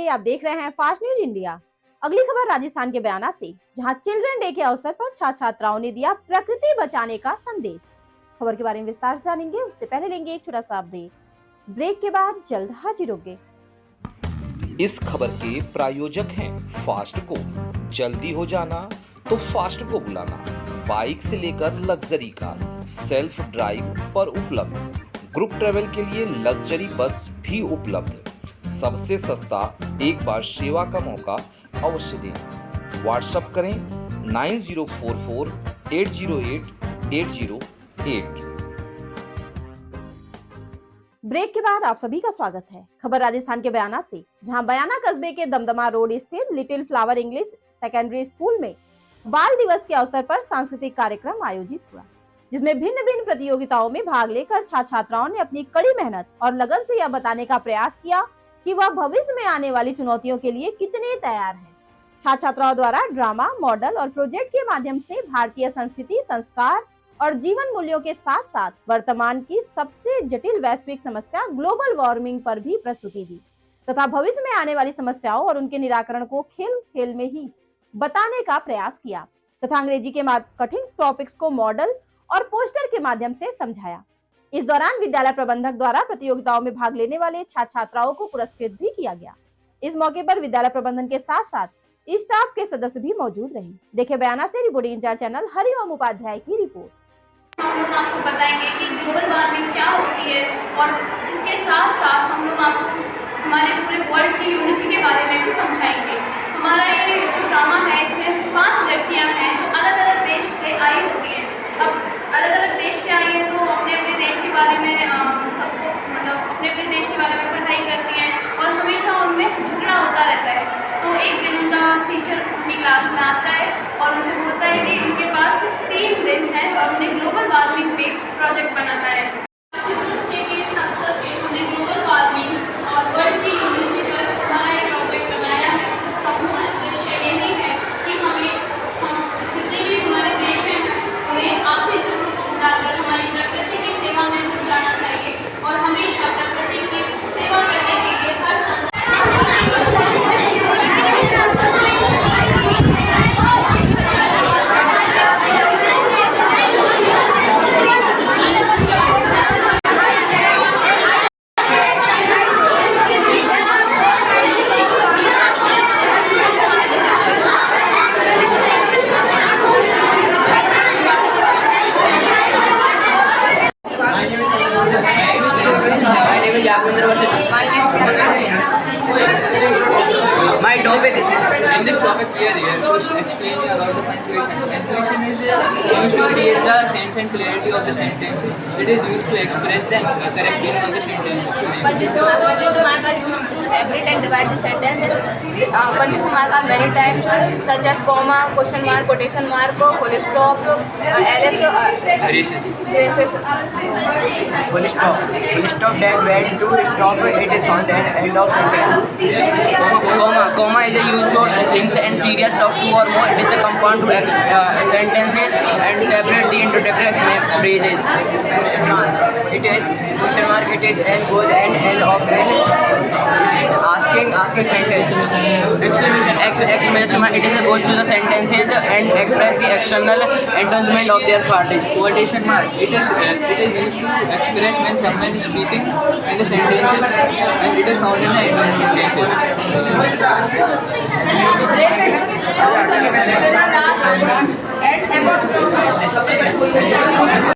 आप देख रहे हैं फास्ट न्यूज इंडिया। अगली खबर राजस्थान के बयाना से, जहां चिल्ड्रन डे के अवसर पर छात्र छात्राओं ने दिया प्रकृति बचाने का संदेश। खबर के बारे में विस्तार से जानेंगे, उससे पहले लेंगे एक छोटा सा ब्रेक के बाद जल्द हाजिर होंगे। इस खबर के प्रायोजक हैं फास्ट को। जल्दी हो जाना तो फास्ट को बुलाना। बाइक से लेकर लग्जरी कार, सेल्फ ड्राइव पर उपलब्ध। ग्रुप ट्रेवल के लिए लग्जरी बस भी उपलब्ध। सबसे सस्ता एक बार सेवा का मौका अवश्य दें। व्हाट्सएप करें 9044 808 808। ब्रेक के बाद आप सभी का स्वागत है। खबर राजस्थान के बयाना से, जहां बयाना कस्बे के दमदमा रोड स्थित little flower English secondary school में बाल दिवस के अवसर पर सांस्कृतिक कार्यक्रम आयोजित हुआ, जिसमें भिन्न भिन्न प्रतियोगिताओं में भाग लेकर छात्र छात्राओं ने अपनी कड़ी मेहनत और लगन से यह बताने का प्रयास किया कि वह भविष्य में आने वाली चुनौतियों के लिए कितने तैयार हैं। छात्र छात्राओं द्वारा ड्रामा, मॉडल और प्रोजेक्ट के माध्यम से भारतीय संस्कृति, संस्कार और जीवन मूल्यों के साथ साथ वर्तमान की सबसे जटिल वैश्विक समस्या ग्लोबल वार्मिंग पर भी प्रस्तुति दी तथा भविष्य में आने वाली समस्याओं और उनके निराकरण को खेल खेल में ही बताने का प्रयास किया तथा अंग्रेजी के कठिन टॉपिक्स को मॉडल और पोस्टर के माध्यम से समझाया। इस दौरान विद्यालय प्रबंधक द्वारा प्रतियोगिताओं में भाग लेने वाले छात्र छात्राओं को पुरस्कृत भी किया गया। इस मौके पर विद्यालय प्रबंधन के साथ साथ स्टाफ के सदस्य भी मौजूद रहे। देखिए बयाना से reporting incharge channel Hariom Upadhyay की रिपोर्ट। हम लोग आपको बताएंगे कि ग्लोबल वार्मिंग क्या होती है और इसके साथ साथ हम लोग आपको हमारे पूरे वर्ल्ड की यूनिटी के बारे में भी समझाएंगे। हमारा ये जो ड्रामा है, इसमें 5 लड़कियां हैं जो अलग अलग देश से आई होती हैं। अब अलग अलग देश से आई हैं तो अपने अपने देश के बारे में सबको अपने अपने देश के बारे में पढ़ाई करती हैं और हमेशा उनमें झगड़ा होता रहता है। तो एक दिन उनका टीचर उनकी क्लास में आता है और उनसे बोलता है कि उनके पास 3 दिन है और उन्हें ग्लोबल वार्मिंग पे प्रोजेक्ट बनाना है। चिल्ड्रंस डे के इस अवसर पे हमने ग्लोबल वार्मिंग और वर्ल्ड की यूनिटी पर हमारा एक प्रोजेक्ट बनाया है। इसका मूल उद्देश्य यही है कि हम जितने भी हमारे देश हैं उन्हें आपसी झगड़ों को भुलाकर हमारी प्रकृति की सेवा में जुट जाना चाहिए और हमेशा प्रकृति की सेवा करने के लिए हर My topic in this topic we are here to explain you about the punctuation. Punctuation is used to create the sense and clarity of the sentence. It is used to express the correct meaning of the sentence. Punctuation mark are used to separate and divide the sentence. Punctuation mark are many types such as comma, question mark, quotation mark, full stop, ls, braces. Full stop. Full stop that when to stop it is found at end of sentence. Comma is used for things and series of 2 or more. It is a compound to sentences and separate the introductory phrases. Question mark. It is question mark. It is and goes and end of an asking sentence. Exclamation mark. It is goes to the sentences and express the external endorsement of their parties. Quotation mark. It is used to express when someone is speaking in the sentences and it is found in the end of sentences. Braces and apostrophe.